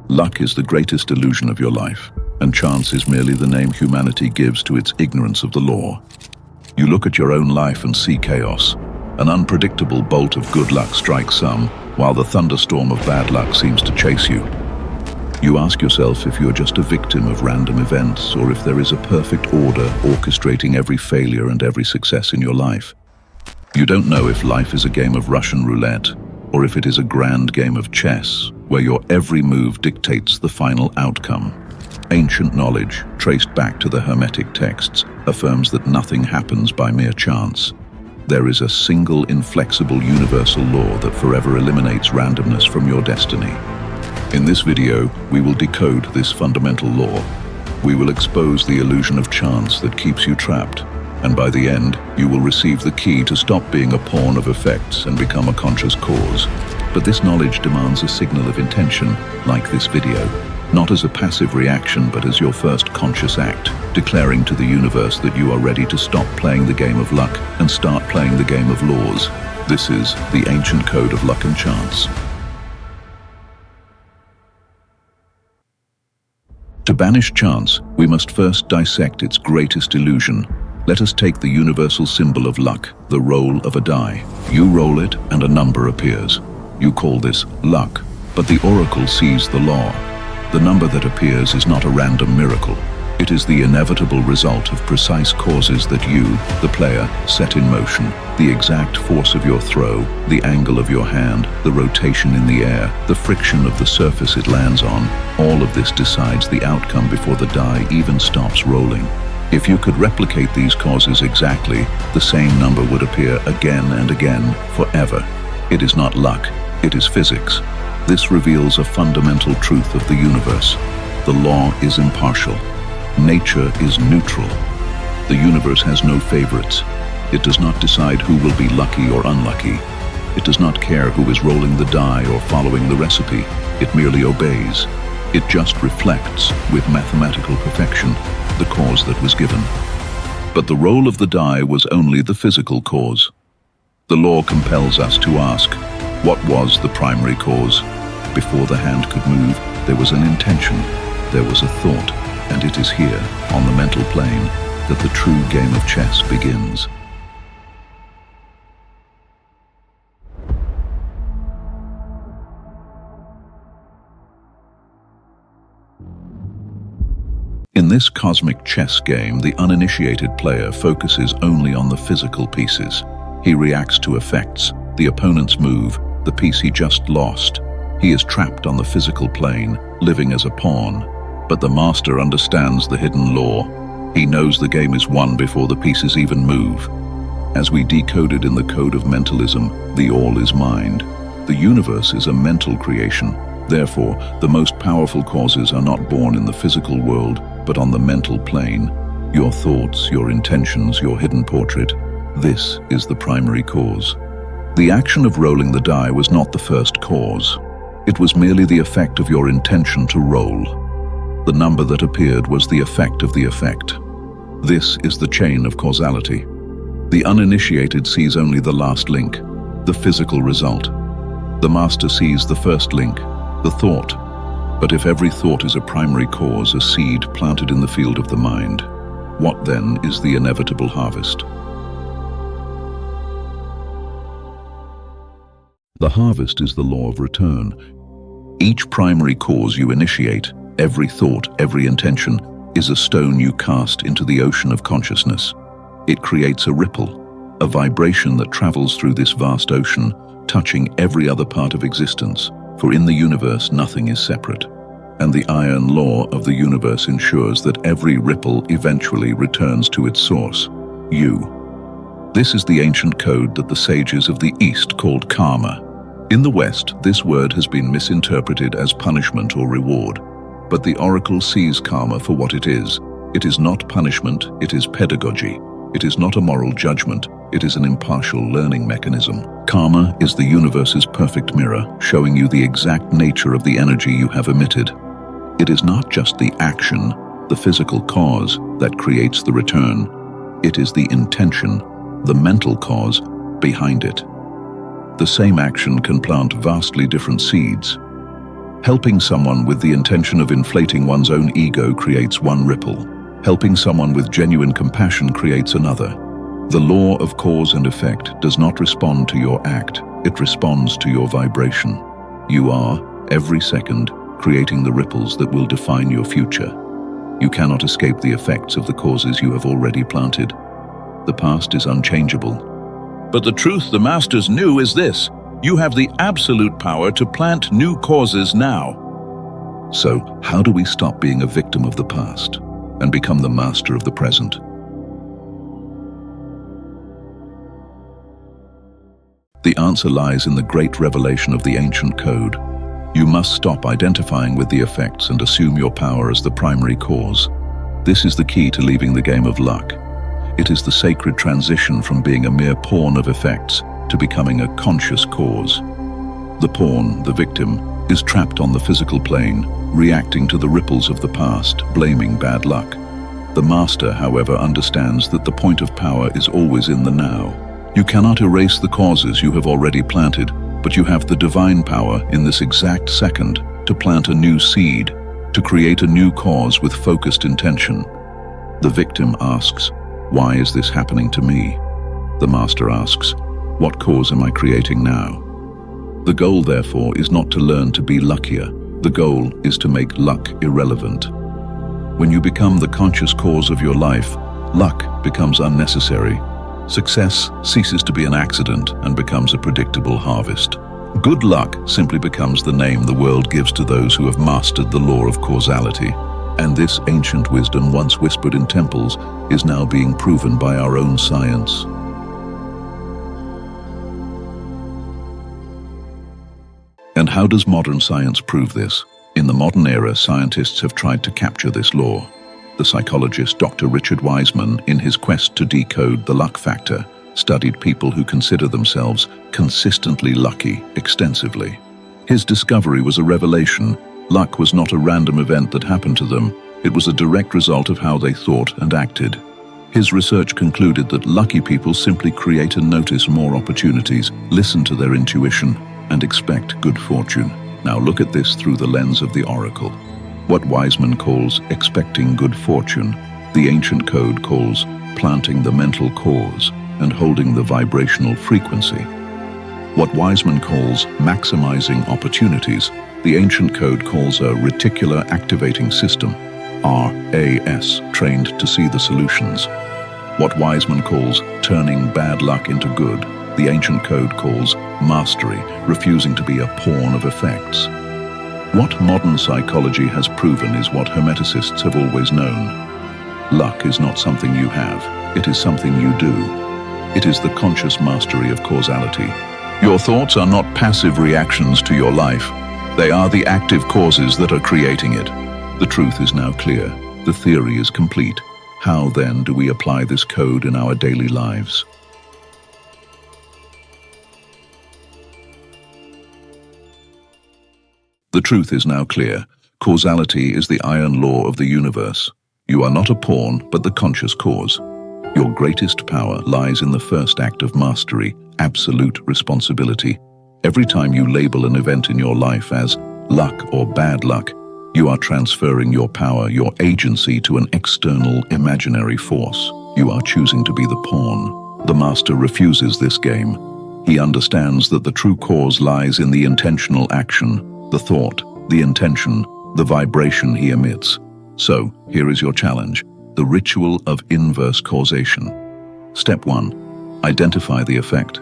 Luck is the greatest illusion of your life, and chance is merely the name humanity gives to its ignorance of the law. You look at your own life and see chaos. An unpredictable bolt of good luck strikes some, while the thunderstorm of bad luck seems to chase you. You ask yourself if you're just a victim of random events, or if there is a perfect order orchestrating every failure and every success in your life. You don't know if life is a game of Russian roulette, or if it is a grand game of chess, where your every move dictates the final outcome. Ancient knowledge, traced back to the Hermetic texts, affirms that nothing happens by mere chance. There is a single inflexible universal law that forever eliminates randomness from your destiny. In this video, we will decode this fundamental law. We will expose the illusion of chance that keeps you trapped, and by the end, you will receive the key to stop being a pawn of effects and become a conscious cause. But this knowledge demands a signal of intention, like this video, not as a passive reaction but as your first conscious act, declaring to the universe that you are ready to stop playing the game of luck and start playing the game of laws. This is the ancient code of luck and chance. To banish chance, we must first dissect its greatest illusion. Let us take the universal symbol of luck, the roll of a die. You roll it and a number appears. You call this luck, but the oracle sees the law. The number that appears is not a random miracle. It is the inevitable result of precise causes that you, the player, set in motion. The exact force of your throw, the angle of your hand, the rotation in the air, the friction of the surface it lands on, all of this decides the outcome before the die even stops rolling. If you could replicate these causes exactly, the same number would appear again and again, forever. It is not luck, it is physics. This reveals a fundamental truth of the universe. The law is impartial. Nature is neutral. The universe has no favorites. It does not decide who will be lucky or unlucky. It does not care who is rolling the die or following the recipe. It merely obeys. It just reflects, with mathematical perfection, the cause that was given. But the roll of the die was only the physical cause. The law compels us to ask, what was the primary cause? Before the hand could move, there was an intention, there was a thought, and it is here, on the mental plane, that the true game of chess begins. In this cosmic chess game, the uninitiated player focuses only on the physical pieces. He reacts to effects, the opponent's move, the piece he just lost. He is trapped on the physical plane, living as a pawn. But the master understands the hidden law. He knows the game is won before the pieces even move. As we decoded in the code of mentalism, the all is mind. The universe is a mental creation. Therefore, the most powerful causes are not born in the physical world, but on the mental plane. Your thoughts, your intentions, your hidden portrait. This is the primary cause. The action of rolling the die was not the first cause. It was merely the effect of your intention to roll. The number that appeared was the effect of the effect. This is the chain of causality. The uninitiated sees only the last link, the physical result. The master sees the first link, the thought. But if every thought is a primary cause, a seed planted in the field of the mind, what then is the inevitable harvest? The harvest is the law of return. Each primary cause you initiate, every thought, every intention, is a stone you cast into the ocean of consciousness. It creates a ripple, a vibration that travels through this vast ocean, touching every other part of existence, for in the universe nothing is separate. And the iron law of the universe ensures that every ripple eventually returns to its source, you. This is the ancient code that the sages of the East called karma. In the West, this word has been misinterpreted as punishment or reward. But the oracle sees karma for what it is. It is not punishment, it is pedagogy. It is not a moral judgment, it is an impartial learning mechanism. Karma is the universe's perfect mirror, showing you the exact nature of the energy you have emitted. It is not just the action, the physical cause, that creates the return. It is the intention, the mental cause, behind it. The same action can plant vastly different seeds. Helping someone with the intention of inflating one's own ego creates one ripple. Helping someone with genuine compassion creates another. The law of cause and effect does not respond to your act, it responds to your vibration. You are, every second, creating the ripples that will define your future. You cannot escape the effects of the causes you have already planted. The past is unchangeable. But the truth the masters knew is this: you have the absolute power to plant new causes now. So, how do we stop being a victim of the past and become the master of the present? The answer lies in the great revelation of the ancient code. You must stop identifying with the effects and assume your power as the primary cause. This is the key to leaving the game of luck. It is the sacred transition from being a mere pawn of effects to becoming a conscious cause. The pawn, the victim, is trapped on the physical plane, reacting to the ripples of the past, blaming bad luck. The master, however, understands that the point of power is always in the now. You cannot erase the causes you have already planted, but you have the divine power in this exact second to plant a new seed, to create a new cause with focused intention. The victim asks, "Why is this happening to me?" The master asks, "What cause am I creating now?" The goal, therefore, is not to learn to be luckier. The goal is to make luck irrelevant. When you become the conscious cause of your life, luck becomes unnecessary. Success ceases to be an accident and becomes a predictable harvest. Good luck simply becomes the name the world gives to those who have mastered the law of causality. And this ancient wisdom, once whispered in temples, is now being proven by our own science. And how does modern science prove this? In the modern era, scientists have tried to capture this law. The psychologist Dr. Richard Wiseman, in his quest to decode the luck factor, studied people who consider themselves consistently lucky extensively. His discovery was a revelation. Luck was not a random event that happened to them. It was a direct result of how they thought and acted. His research concluded that lucky people simply create and notice more opportunities, listen to their intuition, and expect good fortune. Now look at this through the lens of the oracle. What Wiseman calls expecting good fortune, the ancient code calls planting the mental cause and holding the vibrational frequency. What Wiseman calls maximizing opportunities, the ancient code calls a reticular activating system, RAS, trained to see the solutions. What Wiseman calls turning bad luck into good, the ancient code calls mastery, refusing to be a pawn of effects. What modern psychology has proven is what Hermeticists have always known. Luck is not something you have, it is something you do. It is the conscious mastery of causality. Your thoughts are not passive reactions to your life, they are the active causes that are creating it. The truth is now clear, the theory is complete. How then do we apply this code in our daily lives? The truth is now clear. Causality is the iron law of the universe. You are not a pawn, but the conscious cause. Your greatest power lies in the first act of mastery, absolute responsibility. Every time you label an event in your life as luck or bad luck, you are transferring your power, your agency to an external, imaginary force. You are choosing to be the pawn. The master refuses this game. He understands that the true cause lies in the intentional action, the thought, the intention, the vibration he emits. So, here is your challenge, the ritual of inverse causation. Step 1. Identify the effect.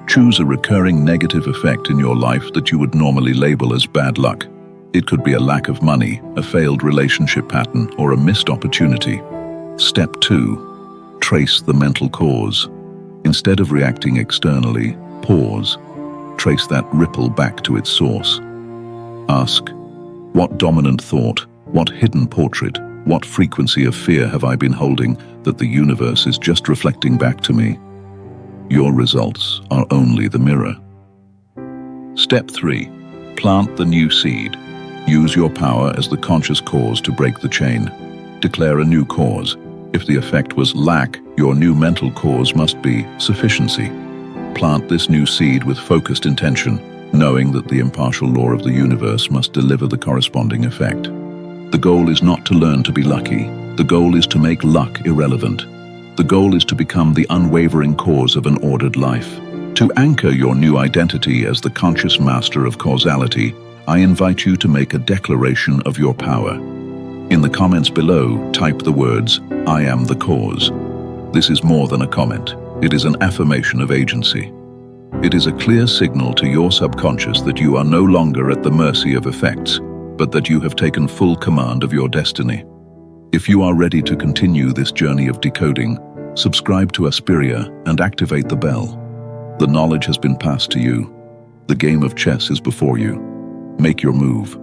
Choose a recurring negative effect in your life that you would normally label as bad luck. It could be a lack of money, a failed relationship pattern, or a missed opportunity. Step 2. Trace the mental cause. Instead of reacting externally, pause. Trace that ripple back to its source. Ask, what dominant thought, what hidden portrait, what frequency of fear have I been holding that the universe is just reflecting back to me? Your results are only the mirror. Step 3. Plant the new seed. Use your power as the conscious cause to break the chain. Declare a new cause. If the effect was lack, your new mental cause must be sufficiency. Plant this new seed with focused intention. knowing that the impartial law of the universe must deliver the corresponding effect. The goal is not to learn to be lucky. The goal is to make luck irrelevant. The goal is to become the unwavering cause of an ordered life. To anchor your new identity as the conscious master of causality, I invite you to make a declaration of your power. In the comments below, type the words, "I am the cause." This is more than a comment. It is an affirmation of agency. It is a clear signal to your subconscious that you are no longer at the mercy of effects, but that you have taken full command of your destiny. If you are ready to continue this journey of decoding, subscribe to Aspiria and activate the bell. The knowledge has been passed to you. The game of chess is before you. Make your move.